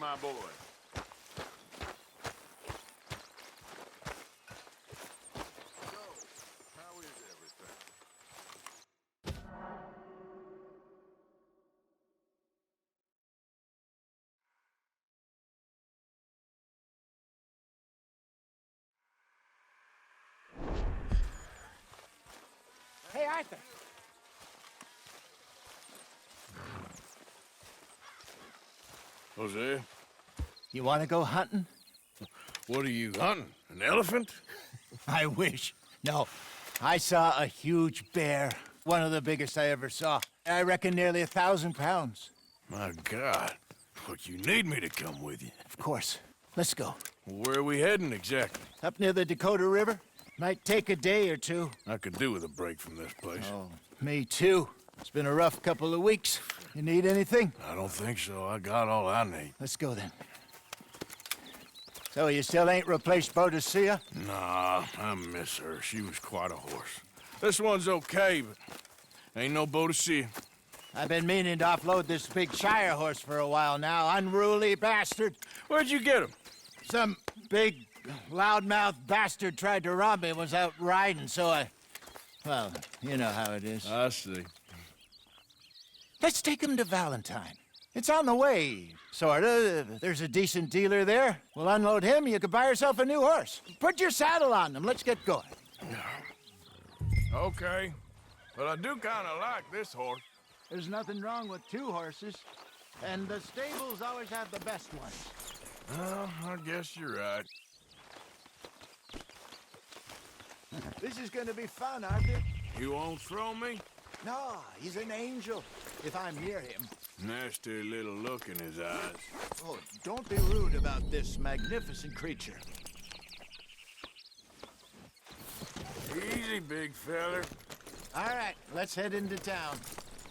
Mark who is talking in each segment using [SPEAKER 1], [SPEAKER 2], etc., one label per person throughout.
[SPEAKER 1] my boy. So, how is everything?
[SPEAKER 2] Hey, Arthur.
[SPEAKER 1] Hosea,
[SPEAKER 2] You want to go hunting?
[SPEAKER 1] what are you hunting? An elephant?
[SPEAKER 2] I wish. No, I saw a huge bear. One of the biggest I ever saw. I reckon nearly 1,000 pounds.
[SPEAKER 1] My God. But you need me to come with you.
[SPEAKER 2] Of course. Let's go.
[SPEAKER 1] Where are we heading exactly?
[SPEAKER 2] Up near the Dakota River. Might take a day or two.
[SPEAKER 1] I could do with a break from this place.
[SPEAKER 2] Oh, me too. It's been a rough couple of weeks. You need anything?
[SPEAKER 1] I don't think so. I got all I need.
[SPEAKER 2] Let's go then. So you still ain't replaced Boadicea?
[SPEAKER 1] Nah, I miss her. She was quite a horse. This one's okay, but ain't no Boadicea.
[SPEAKER 2] I've been meaning to offload this big Shire horse for a while now. Unruly bastard.
[SPEAKER 1] Where'd you get him?
[SPEAKER 2] Some big, loudmouth bastard tried to rob me and was out riding, so I... Well, you know how it is.
[SPEAKER 1] I see.
[SPEAKER 2] Let's take him to Valentine. It's on the way, sorta. There's a decent dealer there. We'll unload him, you could buy yourself a new horse. Put your saddle on them, let's get going.
[SPEAKER 1] Okay. But I do kind of like this horse.
[SPEAKER 2] There's nothing wrong with two horses, and the stables always have the best ones.
[SPEAKER 1] Well, I guess you're right.
[SPEAKER 2] This is gonna be fun, Arthur.
[SPEAKER 1] You won't throw me?
[SPEAKER 2] No, he's an angel, if I'm near him.
[SPEAKER 1] Nasty little look in his eyes.
[SPEAKER 2] Oh, don't be rude about this magnificent creature.
[SPEAKER 1] Easy, big feller.
[SPEAKER 2] All right, let's head into town.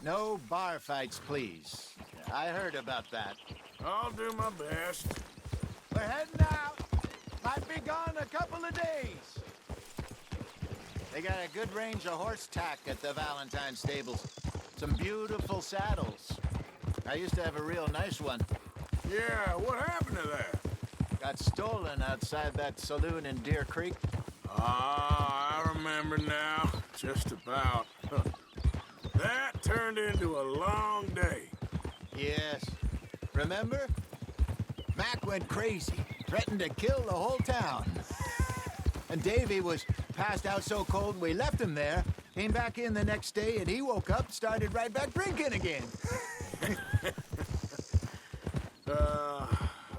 [SPEAKER 2] No bar fights, please. I heard about that.
[SPEAKER 1] I'll do my best.
[SPEAKER 2] We're heading out. Might be gone a couple of days. They got a good range of horse tack at the Valentine stables. Some beautiful saddles. I used to have a real nice one.
[SPEAKER 1] Yeah, what happened to that?
[SPEAKER 2] Got stolen outside that saloon in Deer Creek.
[SPEAKER 1] Ah, I remember now. Just about. That turned into a long day.
[SPEAKER 2] Yes. Remember? Mac went crazy, threatened to kill the whole town. And Davy was passed out so cold we left him there, came back in the next day, and he woke up, started right back drinking again.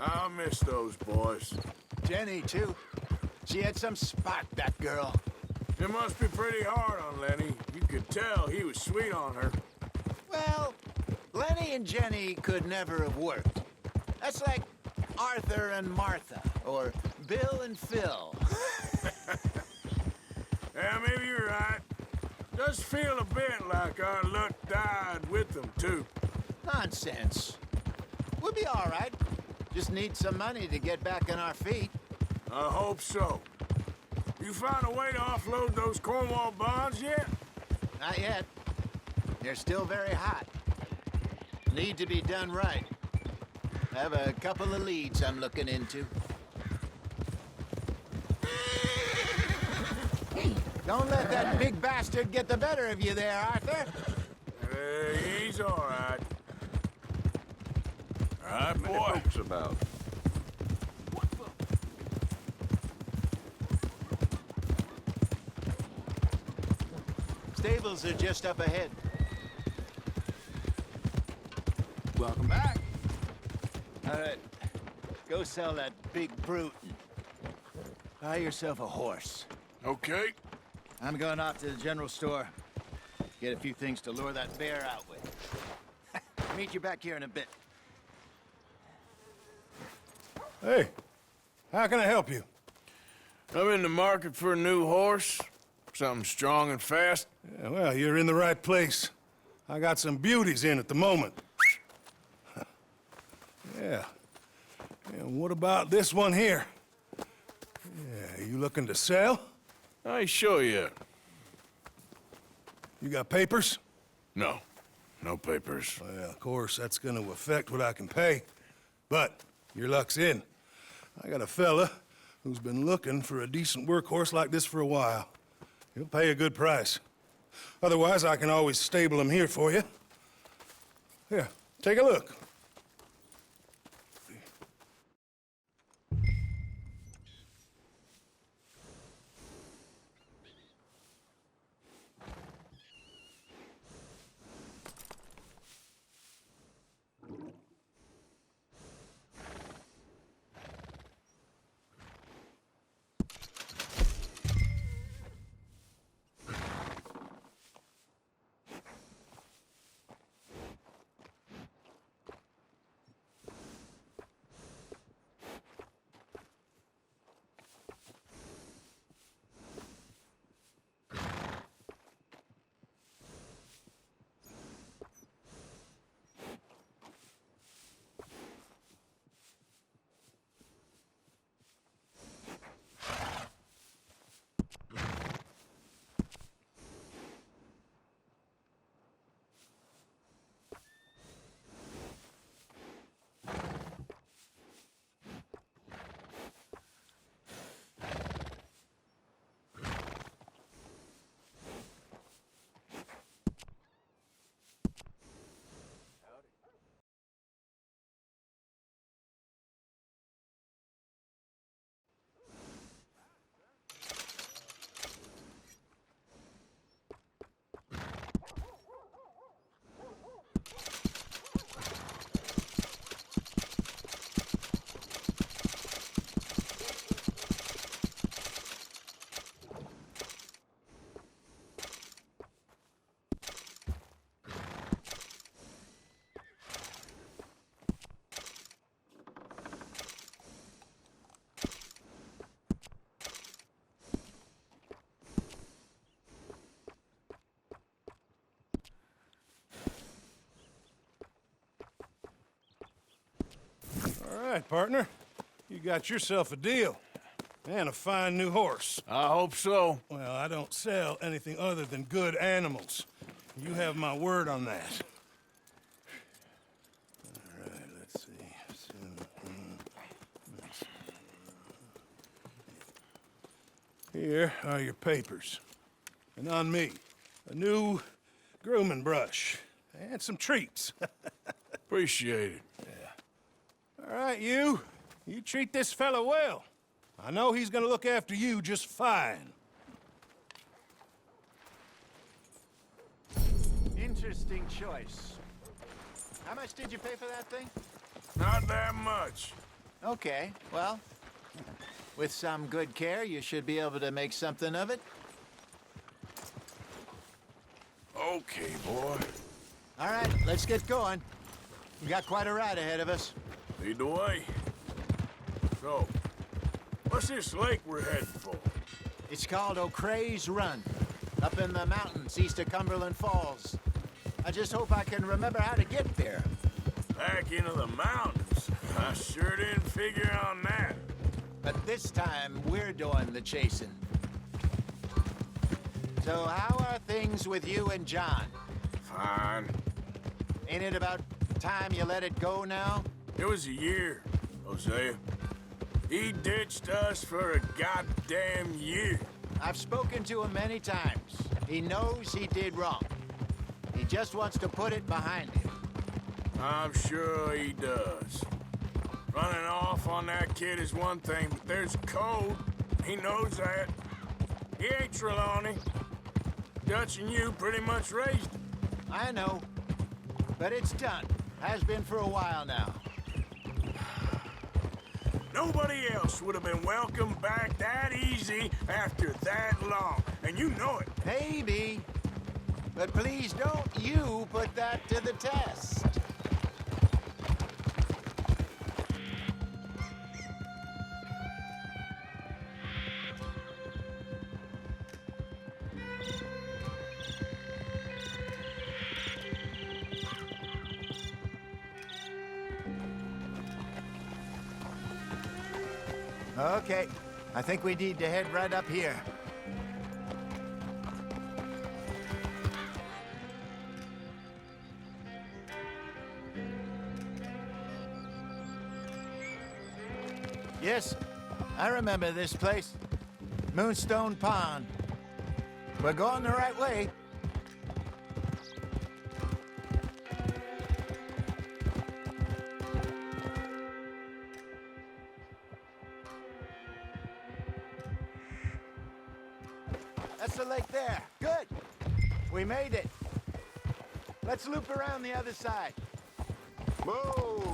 [SPEAKER 1] I'll miss those boys.
[SPEAKER 2] Jenny, too. She had some spark, that girl.
[SPEAKER 1] It must be pretty hard on Lenny. You could tell he was sweet on her.
[SPEAKER 2] Well, Lenny and Jenny could never have worked. That's like Arthur and Martha, or Bill and Phil.
[SPEAKER 1] Yeah, maybe you're right. Does feel a bit like our luck died with them, too.
[SPEAKER 2] Nonsense. We'll be all right. Just need some money to get back on our feet.
[SPEAKER 1] I hope so. You found a way to offload those Cornwall bonds yet?
[SPEAKER 2] Not yet. They're still very hot. Need to be done right. I have a couple of leads I'm looking into. Don't let that big bastard get the better of you there, Arthur.
[SPEAKER 1] He's all right. All right, boy.
[SPEAKER 3] Folks about.
[SPEAKER 2] Stables are just up ahead.
[SPEAKER 3] Welcome back.
[SPEAKER 2] All right. Go sell that big brute and buy yourself a horse.
[SPEAKER 1] Okay.
[SPEAKER 2] I'm going off to the general store. Get a few things to lure that bear out with. Meet you back here in a bit.
[SPEAKER 4] Hey, how can I help you?
[SPEAKER 1] I'm in the market for a new horse. Something strong and fast.
[SPEAKER 4] Yeah, well, you're in the right place. I got some beauties in at the moment. Yeah. And what about this one here? Yeah, you looking to sell?
[SPEAKER 1] I ain't sure yet.
[SPEAKER 4] You got papers?
[SPEAKER 1] No. No papers.
[SPEAKER 4] Well, of course, that's gonna affect what I can pay. But your luck's in. I got a fella who's been looking for a decent workhorse like this for a while. He'll pay a good price. Otherwise, I can always stable him here for you. Here, take a look. All right, partner. You got yourself a deal. And a fine new horse.
[SPEAKER 1] I hope so.
[SPEAKER 4] Well, I don't sell anything other than good animals. You have my word on that. All right, let's see. Here are your papers. And on me, a new grooming brush. And some treats.
[SPEAKER 1] Appreciate it.
[SPEAKER 4] All right, you. You treat this fella well. I know he's gonna look after you just fine.
[SPEAKER 2] Interesting choice. How much did you pay for that thing?
[SPEAKER 1] Not that much.
[SPEAKER 2] Okay, well, with some good care, you should be able to make something of it.
[SPEAKER 1] Okay, boy.
[SPEAKER 2] All right, let's get going. We got quite a ride ahead of us.
[SPEAKER 1] Lead the way. So, what's this lake we're heading for?
[SPEAKER 2] It's called O'Creagh's Run, up in the mountains east of Cumberland Falls. I just hope I can remember how to get there.
[SPEAKER 1] Back into the mountains? I sure didn't figure on that.
[SPEAKER 2] But this time, we're doing the chasing. So how are things with you and John?
[SPEAKER 1] Fine.
[SPEAKER 2] Ain't it about time you let it go now?
[SPEAKER 1] It was a year, Hosea. He ditched us for a goddamn year.
[SPEAKER 2] I've spoken to him many times. He knows he did wrong. He just wants to put it behind him.
[SPEAKER 1] I'm sure he does. Running off on that kid is one thing, but there's code. He knows that. He ain't Trelawney. Dutch and you pretty much raised him.
[SPEAKER 2] I know. But it's done. Has been for a while now.
[SPEAKER 1] Nobody else would have been welcomed back that easy after that long, and you know it.
[SPEAKER 2] Maybe. But please don't you put that to the test. Okay, I think we need to head right up here. Yes, I remember this place. Moonstone Pond. We're going the right way. That's the lake there. Good. We made it. Let's loop around the other side.
[SPEAKER 3] Whoa!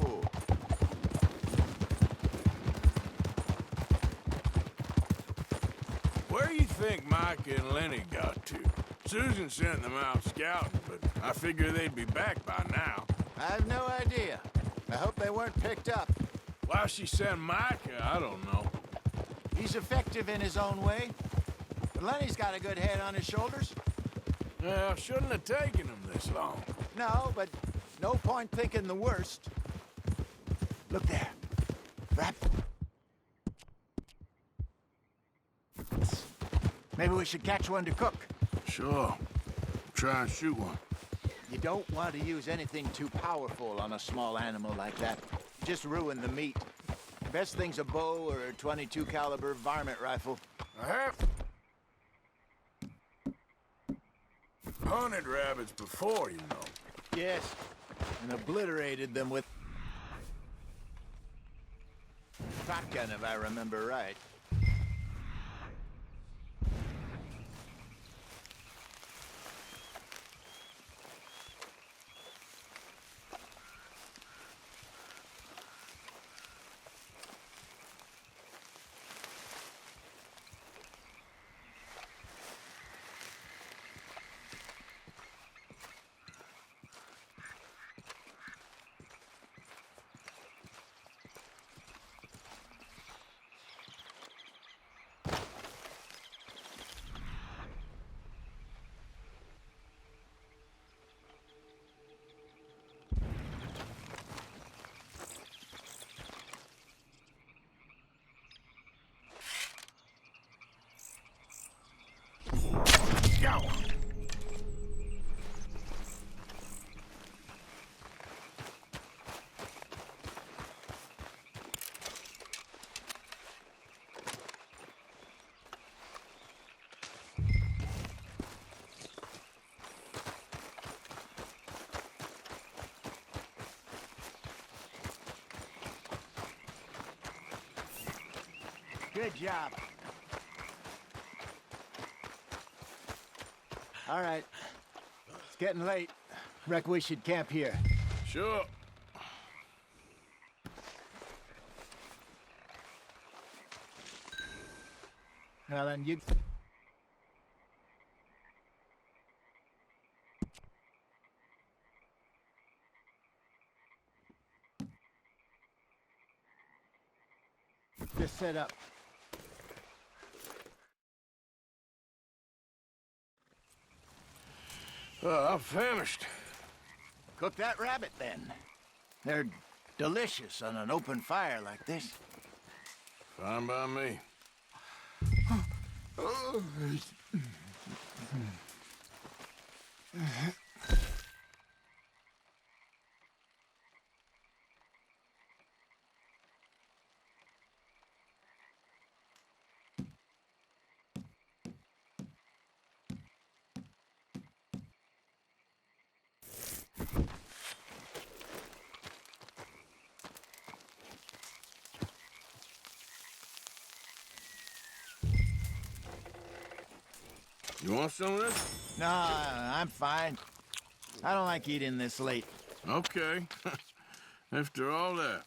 [SPEAKER 1] Where do you think Mike and Lenny got to? Susan sent them out scouting, but I figure they'd be back by now.
[SPEAKER 2] I have no idea. I hope they weren't picked up.
[SPEAKER 1] Why she sent Micah, I don't know.
[SPEAKER 2] He's effective in his own way. But Lenny's got a good head on his shoulders.
[SPEAKER 1] Well, shouldn't have taken them this long.
[SPEAKER 2] No, but no point thinking the worst. Look there. Rap. Maybe we should catch one to cook.
[SPEAKER 1] Sure. Try and shoot one.
[SPEAKER 2] You don't want to use anything too powerful on a small animal like that. Just ruin the meat. Best thing's a bow or a .22 caliber varmint rifle.
[SPEAKER 1] I have hunted rabbits before, you know.
[SPEAKER 2] Yes, and obliterated them with shotgun, if I remember right.
[SPEAKER 1] Go!
[SPEAKER 2] Good job. All right. It's getting late. Reckon we should camp here.
[SPEAKER 1] Sure.
[SPEAKER 2] Well, then you... Just set up.
[SPEAKER 1] I'm famished.
[SPEAKER 2] Cook that rabbit, then. They're delicious on an open fire like this.
[SPEAKER 1] Fine by me. You want some of this?
[SPEAKER 2] No, I'm fine. I don't like eating this late.
[SPEAKER 1] Okay. After all that.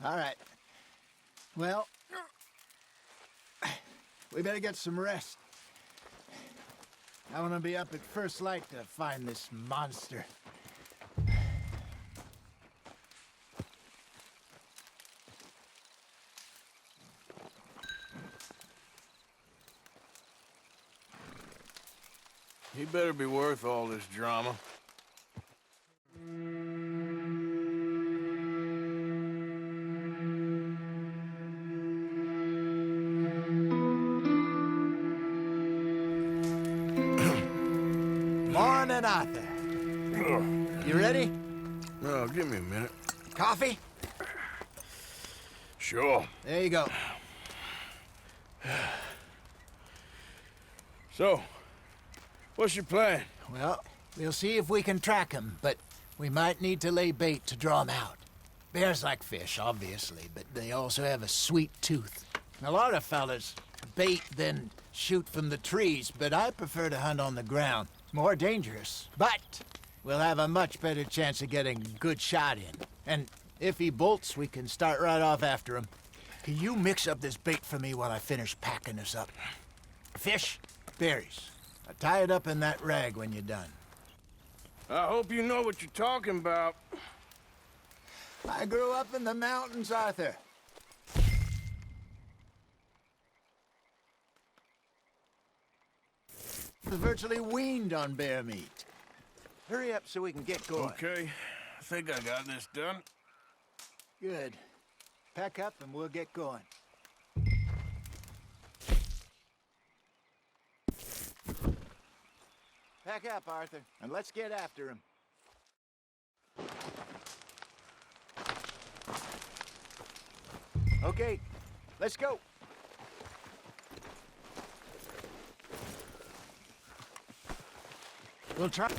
[SPEAKER 2] All right. Well, we better get some rest. I want to be up at first light to find this monster.
[SPEAKER 1] He better be worth all this drama.
[SPEAKER 2] Morning, Arthur. You ready?
[SPEAKER 1] Oh, give me a minute.
[SPEAKER 2] Coffee?
[SPEAKER 1] Sure.
[SPEAKER 2] There you go.
[SPEAKER 1] So, what's your plan?
[SPEAKER 2] Well, we'll see if we can track him, but we might need to lay bait to draw him out. Bears like fish, obviously, but they also have a sweet tooth. A lot of fellas bait, then shoot from the trees, but I prefer to hunt on the ground. More dangerous, but we'll have a much better chance of getting a good shot in. And if he bolts, we can start right off after him. Can you mix up this bait for me while I finish packing this up? Fish, berries. I'll tie it up in that rag when you're done.
[SPEAKER 1] I hope you know what you're talking about.
[SPEAKER 2] I grew up in the mountains, Arthur. Was virtually weaned on bear meat. Hurry up so we can get going.
[SPEAKER 1] Okay, I think I got this done.
[SPEAKER 2] Good. Pack up and we'll get going. Pack up, Arthur, and let's get after him. Okay, let's go. We'll try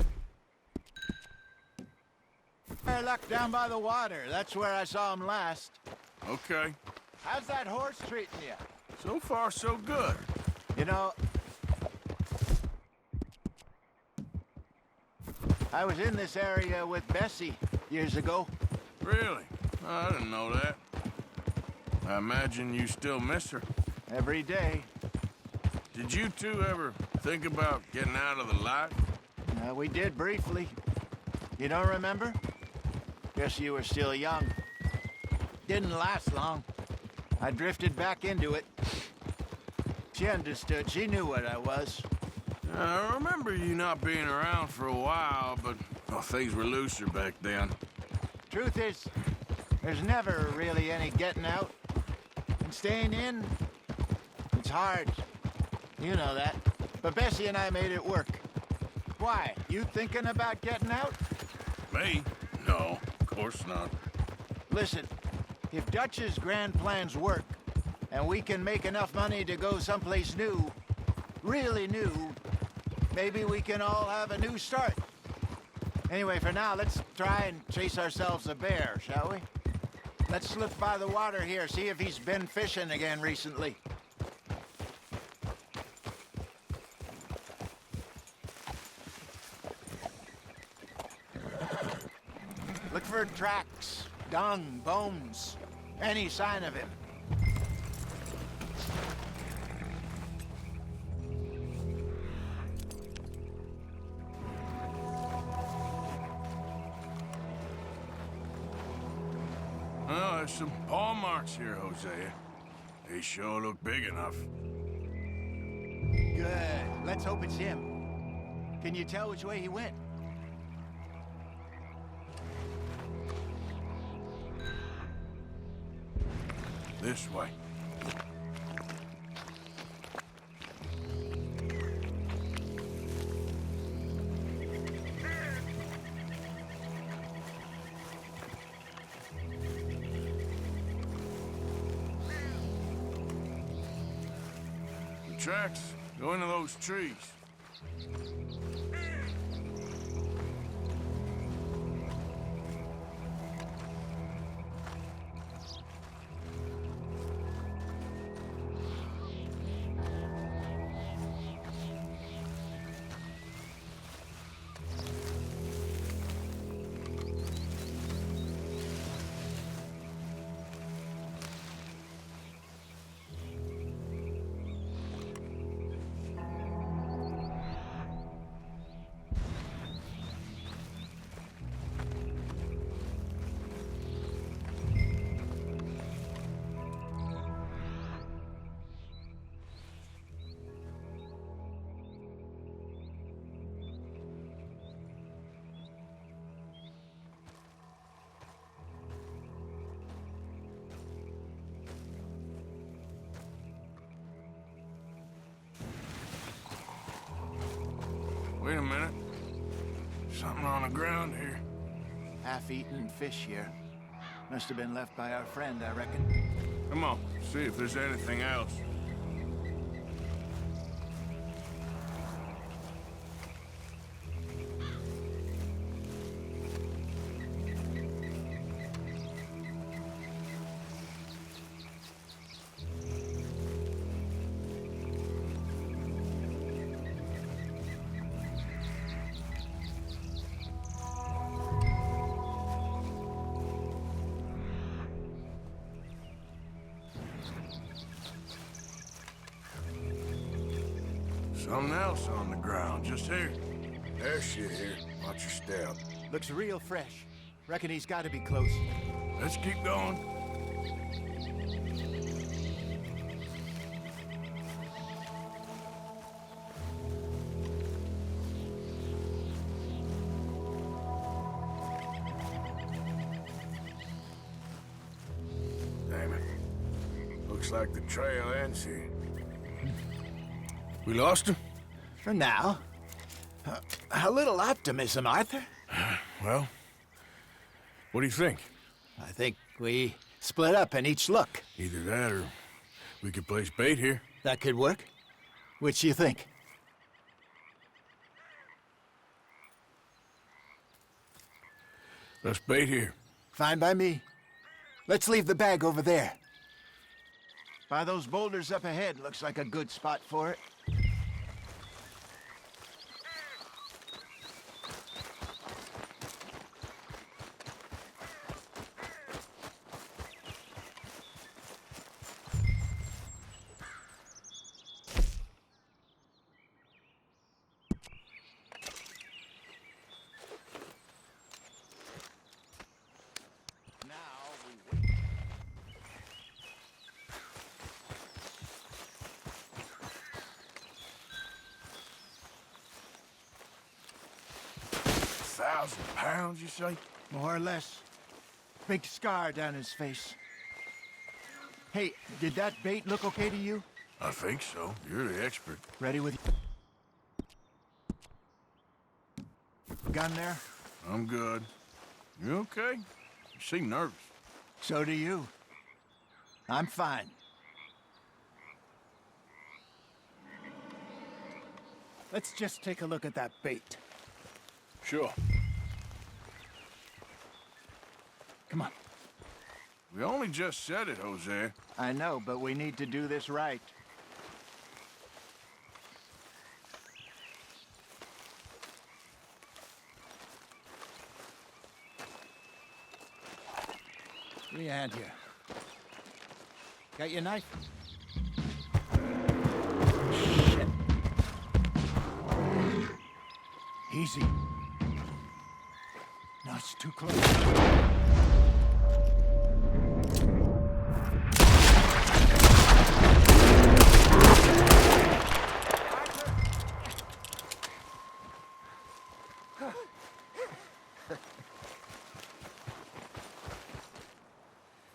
[SPEAKER 2] luck down by the water. That's where I saw him last.
[SPEAKER 1] Okay.
[SPEAKER 2] How's that horse treating you?
[SPEAKER 1] So far, so good.
[SPEAKER 2] You know, I was in this area with Bessie years ago.
[SPEAKER 1] Really? I didn't know that. I imagine you still miss her.
[SPEAKER 2] Every day.
[SPEAKER 1] Did you two ever think about getting out of the light?
[SPEAKER 2] We did briefly. You don't remember? Guess you were still young. Didn't last long. I drifted back into it. She understood. She knew what I was.
[SPEAKER 1] I remember you not being around for a while, but well, things were looser back then.
[SPEAKER 2] Truth is, there's never really any getting out. And staying in, it's hard. You know that. But Bessie and I made it work. Why? You thinking about getting out?
[SPEAKER 1] Me? No, of course not.
[SPEAKER 2] Listen, if Dutch's grand plans work, and we can make enough money to go someplace new, really new, maybe we can all have a new start. Anyway, for now, let's try and chase ourselves a bear, shall we? Let's slip by the water here, see if he's been fishing again recently. Look for tracks, dung, bones, any sign of him.
[SPEAKER 1] Well, there's some paw marks here, Hosea. They sure look big enough.
[SPEAKER 2] Good. Let's hope it's him. Can you tell which way he went?
[SPEAKER 1] This way. The tracks go into those trees. on the ground here.
[SPEAKER 2] Half-eaten fish here. Must have been left by our friend, I reckon.
[SPEAKER 1] Come on, see if there's anything else. Something else on the ground, just here. There's shit here. Watch your step.
[SPEAKER 2] Looks real fresh. Reckon he's got to be close.
[SPEAKER 1] Let's keep going. Damn it. Looks like the trail ends here. We lost him?
[SPEAKER 2] For now. A little optimism, Arthur.
[SPEAKER 1] Well, what do you think?
[SPEAKER 2] I think we split up and each look.
[SPEAKER 1] Either that or we could place bait here.
[SPEAKER 2] That could work. Which do you think?
[SPEAKER 1] Let's bait here.
[SPEAKER 2] Fine by me. Let's leave the bag over there. By those boulders up ahead, looks like a good spot for it.
[SPEAKER 1] £1,000, you say?
[SPEAKER 2] More or less. Big scar down his face. Hey, did that bait look okay to you?
[SPEAKER 1] I think so. You're the expert.
[SPEAKER 2] Ready with gun there?
[SPEAKER 1] I'm good. You okay? You seem nervous.
[SPEAKER 2] So do you. I'm fine. Let's just take a look at that bait.
[SPEAKER 1] Sure.
[SPEAKER 2] Come on.
[SPEAKER 1] We only just said it, Jose.
[SPEAKER 2] I know, but we need to do this right. Give me a hand here. Got your knife? Shit. Easy. No, it's too close.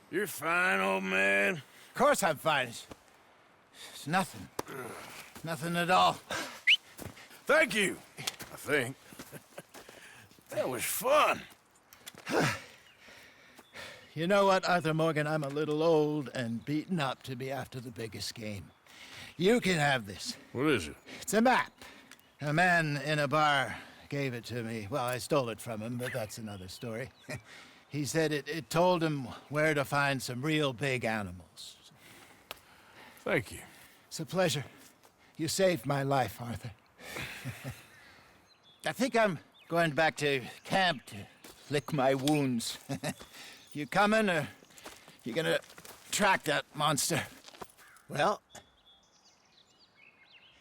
[SPEAKER 1] You're fine, old man.
[SPEAKER 2] Of course I'm fine. It's nothing. Nothing at all.
[SPEAKER 1] Thank you, I think. That was fun.
[SPEAKER 2] You know what, Arthur Morgan? I'm a little old and beaten up to be after the biggest game. You can have this.
[SPEAKER 1] What is it?
[SPEAKER 2] It's a map. A man in a bar gave it to me. Well, I stole it from him, but that's another story. He said it told him where to find some real big animals.
[SPEAKER 1] Thank you.
[SPEAKER 2] It's a pleasure. You saved my life, Arthur. I think I'm going back to camp to lick my wounds. You coming, or you gonna track that monster? Well,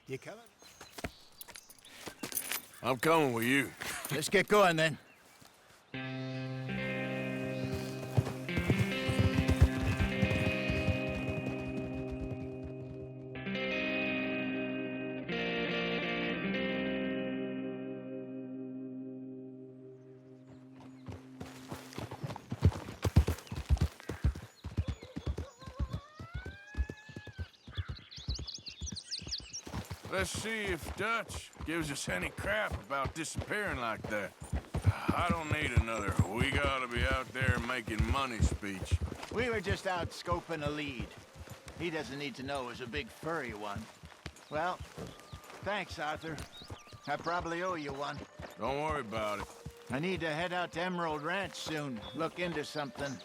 [SPEAKER 2] you coming?
[SPEAKER 1] I'm coming with you.
[SPEAKER 2] Let's get going, then.
[SPEAKER 1] Let's see if Dutch gives us any crap about disappearing like that. I don't need another. We gotta be out there making money speech.
[SPEAKER 2] We were just out scoping a lead. He doesn't need to know it was a big furry one. Well, thanks, Arthur. I probably owe you one.
[SPEAKER 1] Don't worry about it.
[SPEAKER 2] I need to head out to Emerald Ranch soon. Look into something.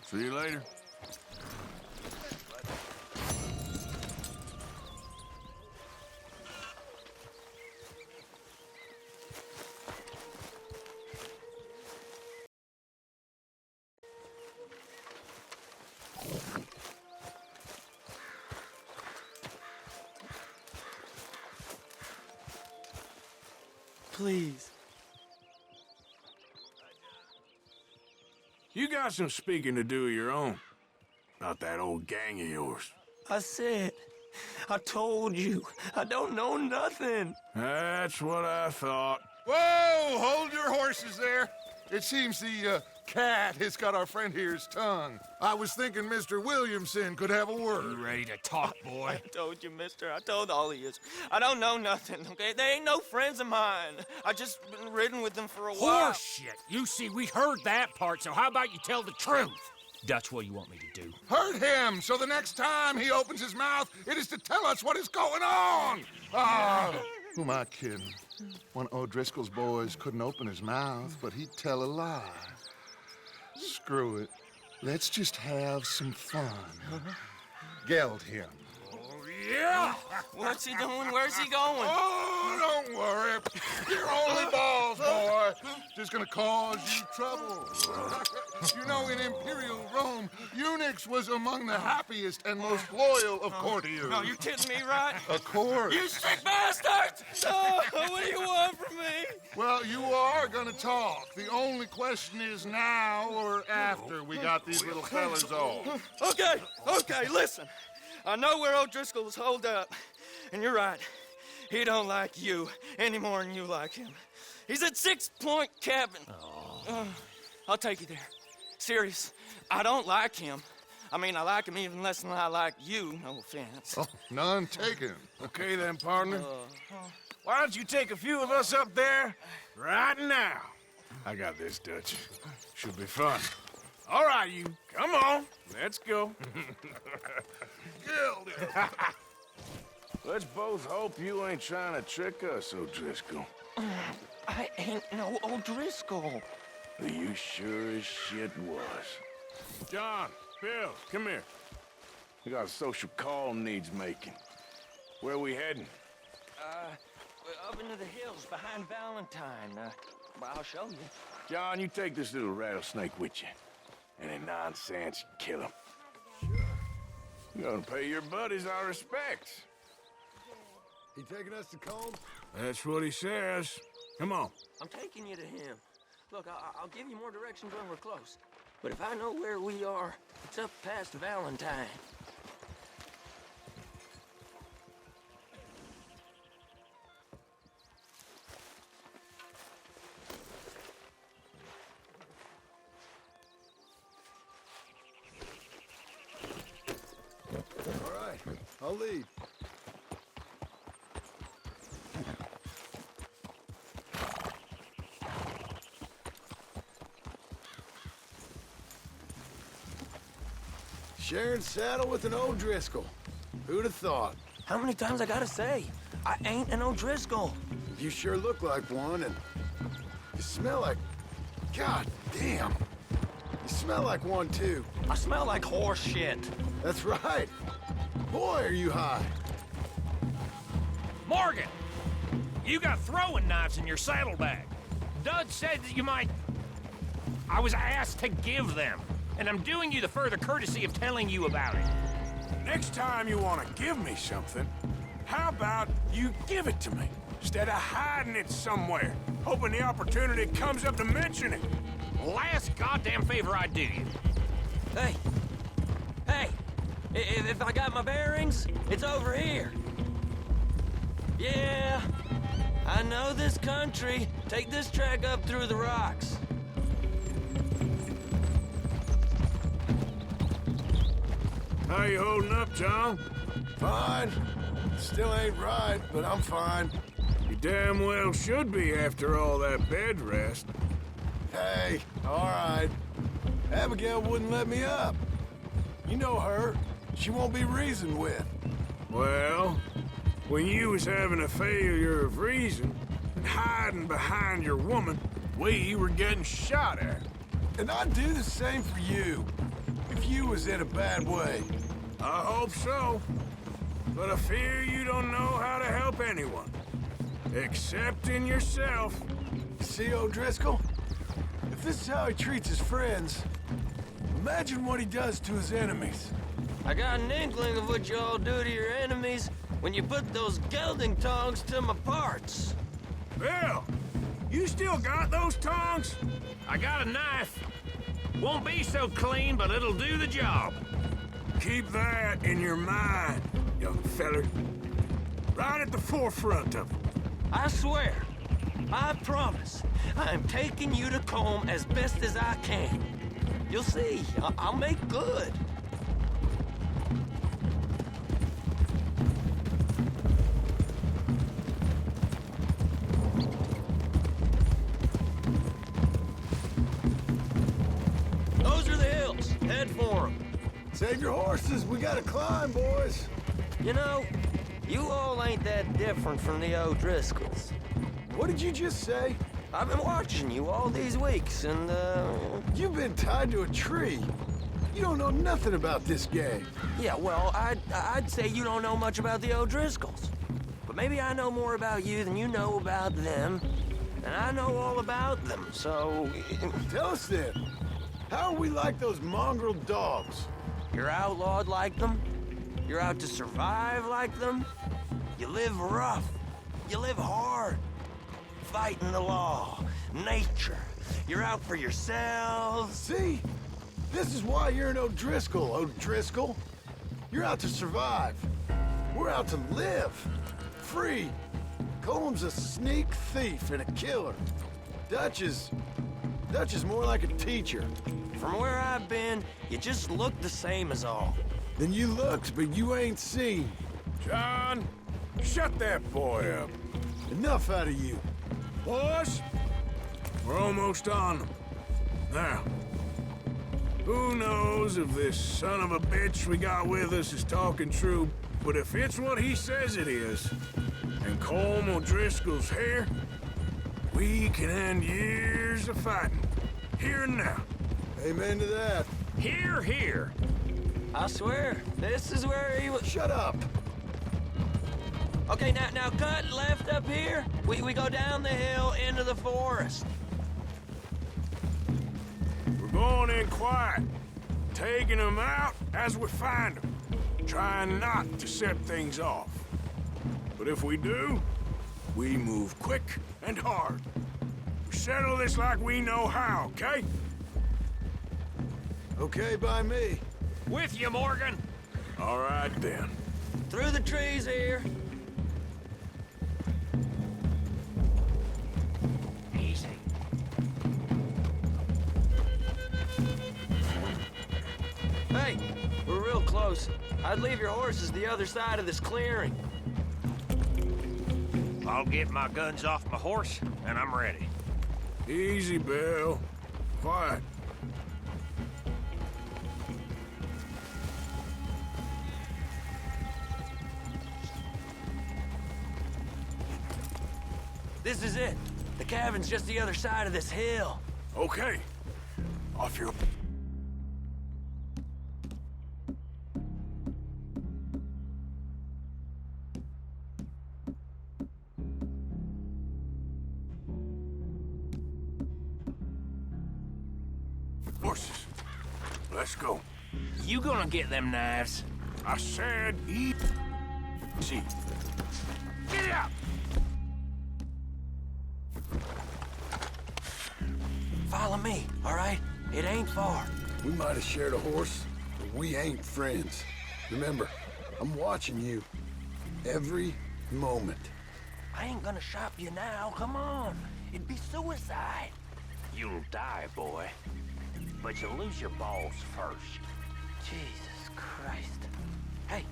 [SPEAKER 1] See you later.
[SPEAKER 5] Please.
[SPEAKER 1] You got some speaking to do of your own. About that old gang of yours.
[SPEAKER 5] I said, I told you, I don't know nothing.
[SPEAKER 1] That's what I thought.
[SPEAKER 3] Whoa! Hold your horses there. It seems the cat has got our friend here's tongue. I was thinking Mr. Williamson could have a word.
[SPEAKER 6] Ready to talk, boy?
[SPEAKER 5] I told you, mister. I told all of you. I don't know nothing, okay? They ain't no friends of mine. I just been ridden with them for a while.
[SPEAKER 6] Horseshit. You see, we heard that part, so how about you tell the truth? Dutch, what do you want me to do?
[SPEAKER 3] Hurt him, so the next time he opens his mouth, it is to tell us what is going on. Who am I kidding? One of O'Driscoll's boys couldn't open his mouth, but he'd tell a lie. Screw it. Let's just have some fun. Geld him.
[SPEAKER 6] Yeah!
[SPEAKER 5] What's he doing? Where's he going?
[SPEAKER 3] Oh, don't worry. You're only balls, boy. Just gonna cause you trouble. You know, in Imperial Rome, eunuchs was among the happiest and most loyal of courtiers.
[SPEAKER 5] No, you kidding me, right?
[SPEAKER 3] Of course.
[SPEAKER 5] You sick bastards! Oh, what do you want from me?
[SPEAKER 3] Well, you are gonna talk. The only question is now or after we got these little fellas off.
[SPEAKER 5] Okay, listen. I know where O'Driscoll's holed up, and you're right. He don't like you any more than you like him. He's at 6 Point Cabin. I'll take you there. Serious, I don't like him. I mean, I like him even less than I like you, no offense.
[SPEAKER 3] Oh, none taken.
[SPEAKER 1] Okay then, partner. Why don't you take a few of us up there right now? I got this, Dutch. Should be fun. All right, you. Come on. Let's go.
[SPEAKER 3] Geld him.
[SPEAKER 1] Let's both hope you ain't trying to trick us, O'Driscoll.
[SPEAKER 5] I ain't no O'Driscoll.
[SPEAKER 1] You sure as shit was. John, Bill, come here. We got a social call needs making. Where we heading?
[SPEAKER 5] We're up into the hills behind Valentine. I'll show you.
[SPEAKER 1] John, you take this little rattlesnake with you. Any nonsense, kill him. You're gonna pay your buddies our respects.
[SPEAKER 3] He taking us to Combs?
[SPEAKER 1] That's what he says. Come on.
[SPEAKER 5] I'm taking you to him. Look, I'll give you more directions when we're close. But if I know where we are, it's up past Valentine.
[SPEAKER 3] All right, I'll lead.
[SPEAKER 7] Sharing saddle with an O'Driscoll. Who'd have thought?
[SPEAKER 5] How many times I gotta say? I ain't an O'Driscoll.
[SPEAKER 7] You sure look like one, and you smell like... God damn. You smell like one, too.
[SPEAKER 5] I smell like horse shit.
[SPEAKER 7] That's right. Boy, are you high.
[SPEAKER 6] Morgan! You got throwing knives in your saddlebag. Dud said that you might... I was asked to give them, and I'm doing you the further courtesy of telling you about it.
[SPEAKER 1] Next time you want to give me something, how about you give it to me, instead of hiding it somewhere, hoping the opportunity comes up to mention it?
[SPEAKER 6] Last goddamn favor I do you.
[SPEAKER 5] Hey! If I got my bearings, it's over here. Yeah, I know this country. Take this track up through the rocks.
[SPEAKER 1] How you holding up, John?
[SPEAKER 7] Fine. Still ain't right, but I'm fine.
[SPEAKER 1] You damn well should be after all that bed rest.
[SPEAKER 7] Hey, all right. Abigail wouldn't let me up. You know her. She won't be reasoned with.
[SPEAKER 1] Well, when you was having a failure of reason and hiding behind your woman, we were getting shot at.
[SPEAKER 7] And I'd do the same for you, if you was in a bad way.
[SPEAKER 1] I hope so. But I fear you don't know how to help anyone. Except in yourself.
[SPEAKER 7] See, O'Driscoll? If this is how he treats his friends, imagine what he does to his enemies.
[SPEAKER 5] I got an inkling of what you all do to your enemies when you put those gelding tongs to my parts.
[SPEAKER 1] Bill, you still got those tongs?
[SPEAKER 6] I got a knife. Won't be so clean, but it'll do the job.
[SPEAKER 1] Keep that in your mind, young feller. Right at the forefront of it.
[SPEAKER 5] I swear, I promise, I'm taking you to Combe as best as I can. You'll see, I'll make good. Those are the hills. Head for them.
[SPEAKER 7] Save your horses, we gotta climb, boys.
[SPEAKER 5] You know, you all ain't that different from the O'Driscolls.
[SPEAKER 7] What did you just say?
[SPEAKER 5] I've been watching you all these weeks, and,
[SPEAKER 7] You've been tied to a tree. You don't know nothing about this game.
[SPEAKER 5] yeah, well, I'd say you don't know much about the O'Driscolls. But maybe I know more about you than you know about them. And I know all about them, so...
[SPEAKER 7] Tell us then, how are we like those mongrel dogs?
[SPEAKER 5] You're outlawed like them. You're out to survive like them. You live rough. You live hard. Fighting the law, nature. You're out for yourselves.
[SPEAKER 7] See? This is why you're an O'Driscoll, O'Driscoll. You're out to survive. We're out to live. Free. Colm's a sneak thief and a killer. Dutch is more like a teacher.
[SPEAKER 5] From where I've been, you just look the same as all.
[SPEAKER 7] Then you looked, but you ain't seen.
[SPEAKER 1] John, shut that boy up.
[SPEAKER 7] Enough out of you.
[SPEAKER 1] Boys, we're almost on them. Now, who knows if this son of a bitch we got with us is talking true, but if it's what he says it is, and Colm O'Driscoll's here, we can end years of fighting, here and now.
[SPEAKER 7] Amen to that.
[SPEAKER 6] Here, here.
[SPEAKER 5] I swear, this is where he was.
[SPEAKER 7] Shut up.
[SPEAKER 5] Okay, now cut left up here. We go down the hill into the forest.
[SPEAKER 1] We're going in quiet, taking them out as we find them, trying not to set things off. But if we do, we move quick and hard. We settle this like we know how, okay?
[SPEAKER 7] Okay by me.
[SPEAKER 6] With you, Morgan.
[SPEAKER 1] All right, then.
[SPEAKER 5] Through the trees here.
[SPEAKER 6] Easy.
[SPEAKER 5] Hey, we're real close. I'd leave your horses the other side of this clearing.
[SPEAKER 6] I'll get my guns off my horse, and I'm ready.
[SPEAKER 1] Easy, Bill. Quiet.
[SPEAKER 5] This is it. The cabin's just the other side of this hill.
[SPEAKER 1] Okay. Off your... horses. Let's go.
[SPEAKER 6] You gonna get them knives?
[SPEAKER 1] I said easy. Get out!
[SPEAKER 5] Follow me, all right? It ain't far.
[SPEAKER 7] We might have shared a horse, but we ain't friends. Remember, I'm watching you every moment.
[SPEAKER 5] I ain't gonna shop you now, come on. It'd be suicide.
[SPEAKER 6] You'll die, boy. But you'll lose your balls first.
[SPEAKER 5] Jesus Christ. Hey,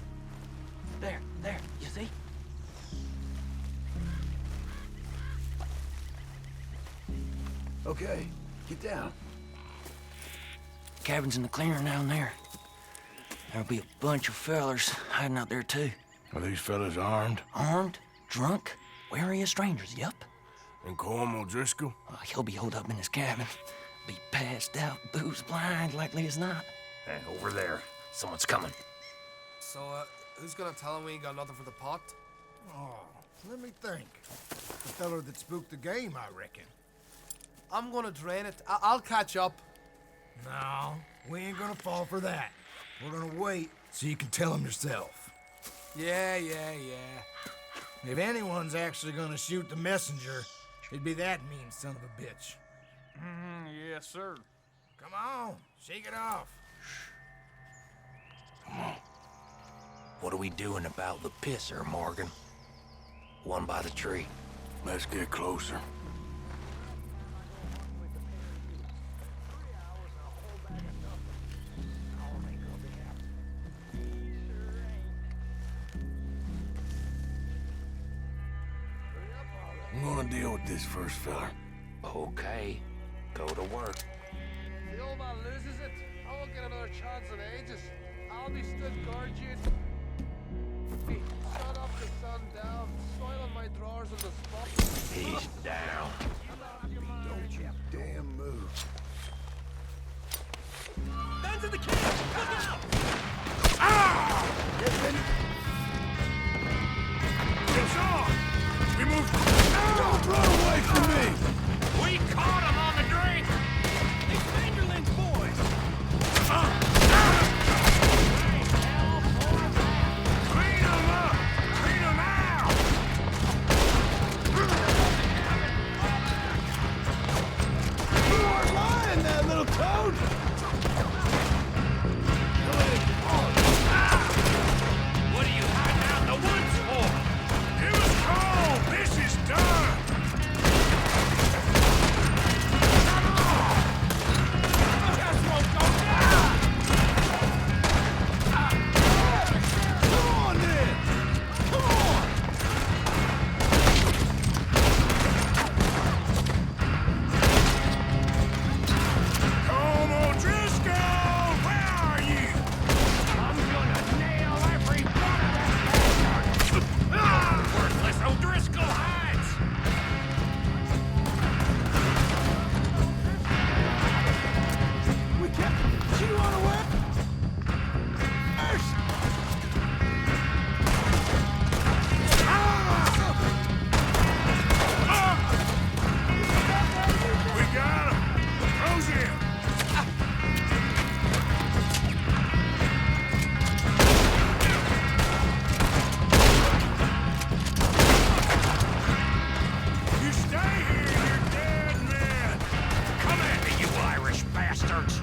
[SPEAKER 5] there, you see?
[SPEAKER 7] Okay, Get down.
[SPEAKER 5] Cabin's in the clearing down there. There'll be a bunch of fellers hiding out there, too.
[SPEAKER 1] Are these fellas armed?
[SPEAKER 5] Armed, drunk, wary of strangers, yup.
[SPEAKER 1] And Colm O'Driscoll?
[SPEAKER 5] He'll be holed up in his cabin. Be passed out, booze blind, likely as not.
[SPEAKER 6] Over there. Someone's coming.
[SPEAKER 8] So, who's gonna tell him we ain't got nothing for the pot?
[SPEAKER 7] Oh, let me think. The feller that spooked the game, I reckon.
[SPEAKER 8] I'm gonna drain it. I'll catch up.
[SPEAKER 7] No, we ain't gonna fall for that. We're gonna wait so you can tell him yourself.
[SPEAKER 8] Yeah.
[SPEAKER 7] If anyone's actually gonna shoot the messenger, it'd be that mean son of a bitch.
[SPEAKER 6] Yes, sir.
[SPEAKER 7] Come on, shake it off.
[SPEAKER 5] What are we doing about the pisser, Morgan? One by the tree.
[SPEAKER 1] Let's get closer. I'm gonna deal with this first fella.
[SPEAKER 5] Okay, go to work.
[SPEAKER 8] The old man loses it. I won't get another chance in ages. I'll be stood guard duty. Sun up to sun down, soiling my drawers on the spot.
[SPEAKER 6] He's down.
[SPEAKER 7] Don't you damn move.
[SPEAKER 6] Guns in the camp! Look out!
[SPEAKER 1] It's on! We move.
[SPEAKER 7] Don't run away from me!
[SPEAKER 6] We caught him on the drink! It's Vanderlyn's boys!
[SPEAKER 1] Clean them up! Clean them out!
[SPEAKER 7] You are lying, that little toad!
[SPEAKER 6] What are you hiding out in the woods for?
[SPEAKER 1] It was cold! This is done!
[SPEAKER 6] Just won't go down!
[SPEAKER 7] Come on, then! Come on!
[SPEAKER 1] Colm O'Driscoll! Where are you?
[SPEAKER 6] I'm gonna nail every one of them bastards! Worthless O'Driscoll hides!
[SPEAKER 7] We can't... She run away! First!
[SPEAKER 1] We got him! Close in! You stay here, you're dead men!
[SPEAKER 6] Come at me, you Irish bastards!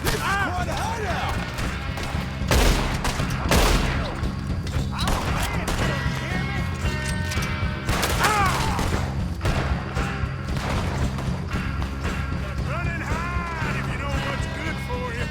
[SPEAKER 7] This is quite a hideout!
[SPEAKER 1] Run and hide if you know what's good for you!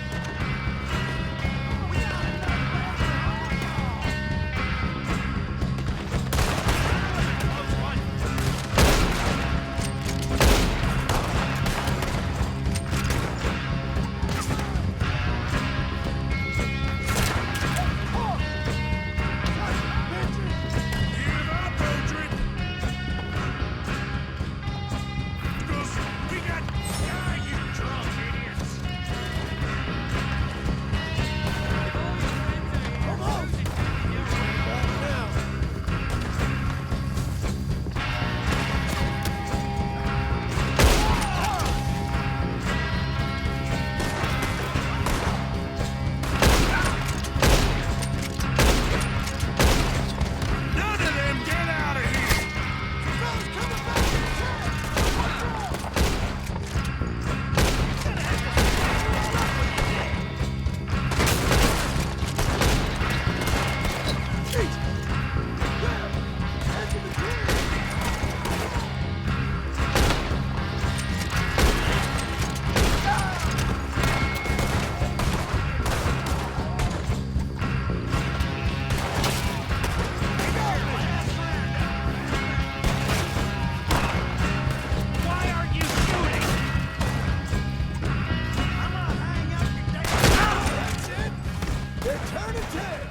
[SPEAKER 7] turn and tail!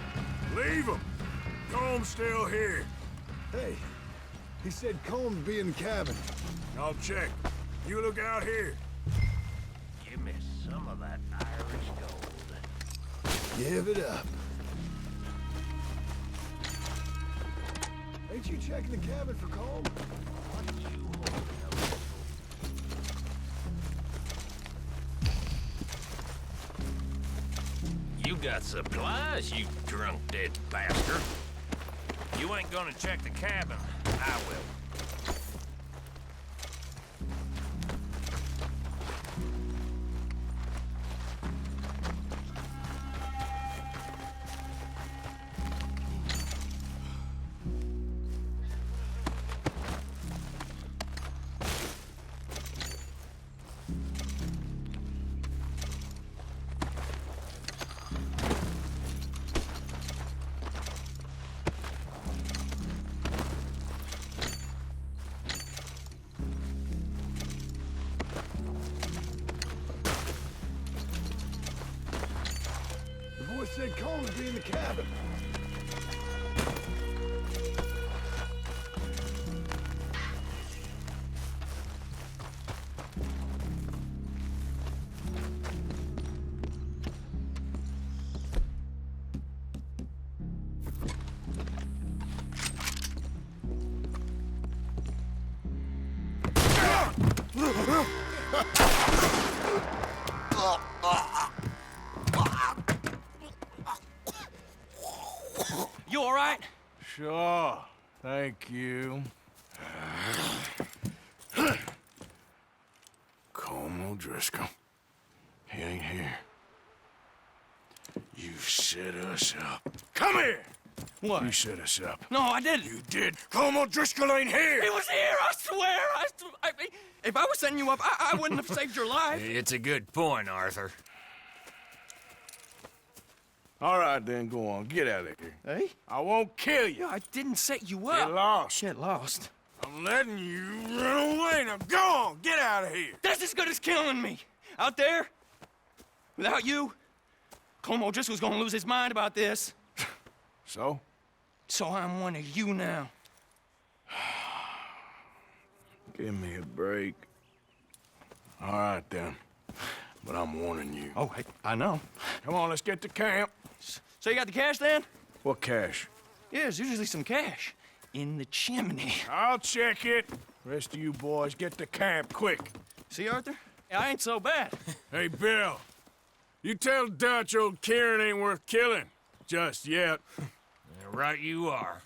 [SPEAKER 1] Leave him. Comb's still here.
[SPEAKER 7] Hey, he said Colm be in the cabin.
[SPEAKER 1] I'll check. You look out here.
[SPEAKER 6] Give me some of that Irish gold.
[SPEAKER 7] Give it up. Ain't you checking the cabin for Colm?
[SPEAKER 6] You got supplies, you drunk dead bastard. You ain't gonna check the cabin. I will.
[SPEAKER 7] The boy said Colm would be in the cabin.
[SPEAKER 5] You all right?
[SPEAKER 1] Sure. Thank you. Colm O'Driscoll. He ain't here. You set us up. Come here!
[SPEAKER 5] What?
[SPEAKER 1] You set us up.
[SPEAKER 5] No, I didn't.
[SPEAKER 1] You did. Colm O'Driscoll ain't here!
[SPEAKER 5] He was here, I swear. If I was setting you up, I wouldn't have saved your life.
[SPEAKER 6] It's a good point, Arthur.
[SPEAKER 1] All right, then, go on. Get out of here.
[SPEAKER 5] Hey?
[SPEAKER 1] I won't kill you.
[SPEAKER 5] I didn't set you up.
[SPEAKER 1] Get lost.
[SPEAKER 5] Shit, lost.
[SPEAKER 1] I'm letting you run away. Now go on. Get out of here.
[SPEAKER 5] That's as good as killing me. Out there, without you, Colm O'Driscoll's gonna lose his mind about this.
[SPEAKER 1] So?
[SPEAKER 5] So I'm one of you now.
[SPEAKER 1] Give me a break. All right, then. But I'm warning you.
[SPEAKER 5] Oh, hey, I know.
[SPEAKER 1] Come on, let's get to camp.
[SPEAKER 5] So you got the cash then?
[SPEAKER 1] What cash?
[SPEAKER 5] Yeah, there's usually some cash in the chimney.
[SPEAKER 1] I'll check it. Rest of you boys, get to camp, quick.
[SPEAKER 5] See, Arthur? I ain't so bad.
[SPEAKER 1] Hey, Bill. You tell Dutch old Kieran ain't worth killing. Just yet.
[SPEAKER 6] Right you are.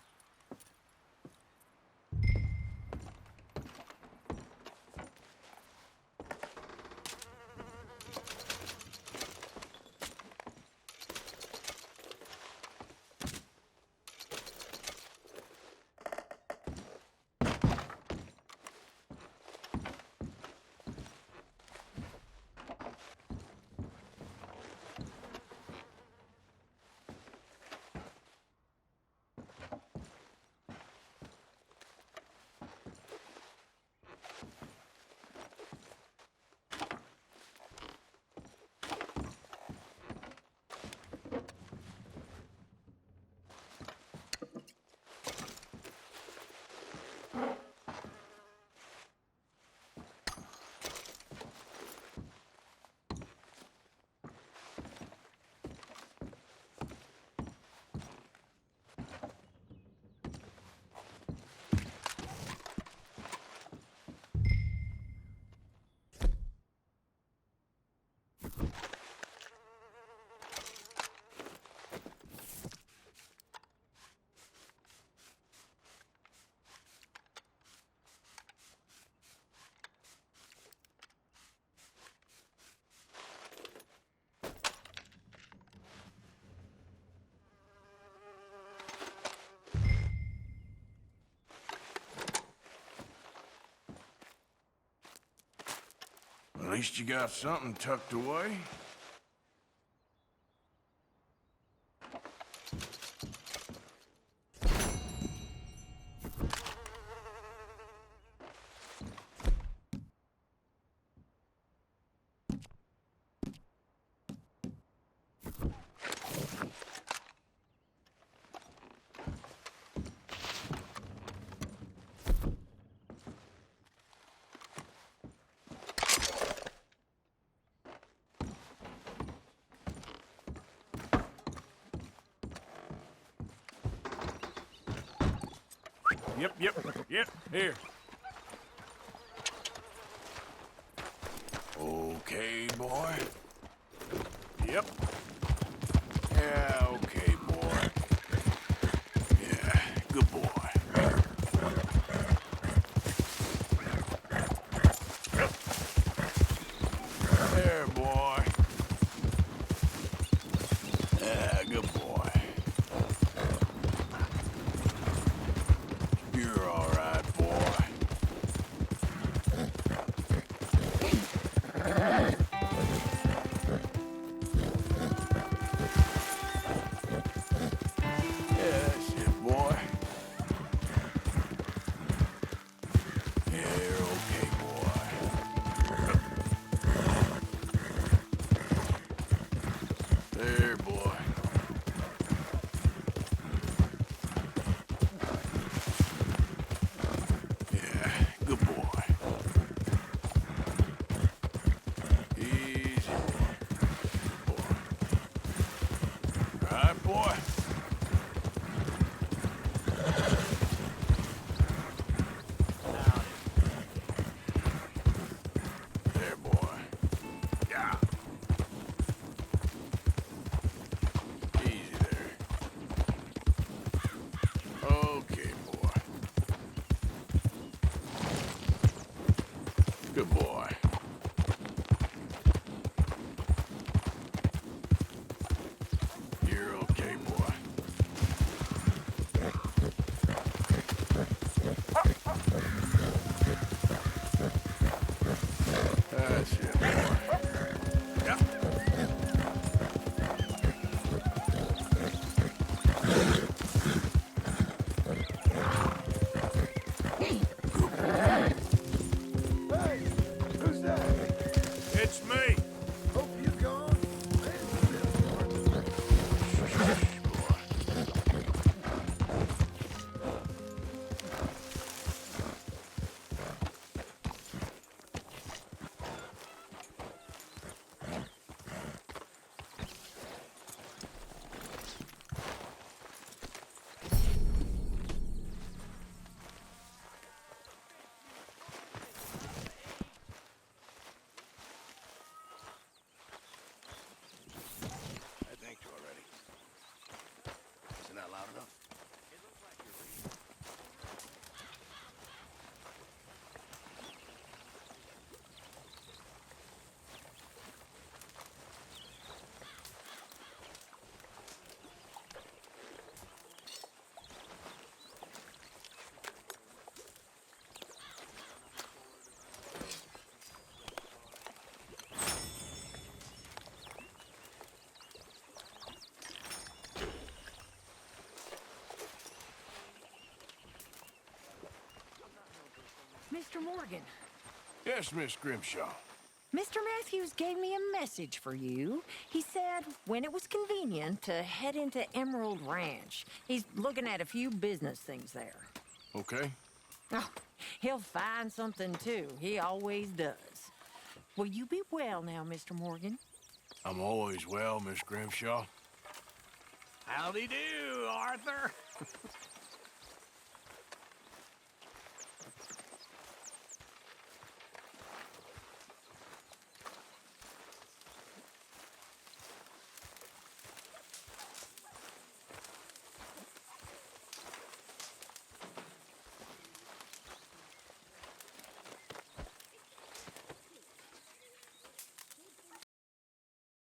[SPEAKER 1] At least you got something tucked away. Yep, here. Okay, boy. Yep. Yeah, okay, boy. Yeah, good boy. There, boy. Yeah, good boy. You're all right, boy. Yeah, that's it, boy. Yeah, you're okay, boy. There, boy. Yeah, good boy. Easy, boy. All right, boy. There, boy. Yeah. Easy there. Okay, boy. Good boy. You're okay, boy. That's it, boy. Yeah.
[SPEAKER 7] Hey, who's that?
[SPEAKER 1] It's me.
[SPEAKER 7] Hope you gone.
[SPEAKER 1] I thanked you already. Isn't that loud enough?
[SPEAKER 9] Mr. Morgan,
[SPEAKER 1] Yes, Miss Grimshaw.
[SPEAKER 9] Mr. Matthews gave me a message for you. He said when it was convenient to head into Emerald Ranch. He's looking at a few business things there.
[SPEAKER 1] Okay.
[SPEAKER 9] Oh, he'll find something too. He always does. Will you be well now, Mr. Morgan?
[SPEAKER 1] I'm always well, Miss Grimshaw.
[SPEAKER 6] Howdy do, Arthur.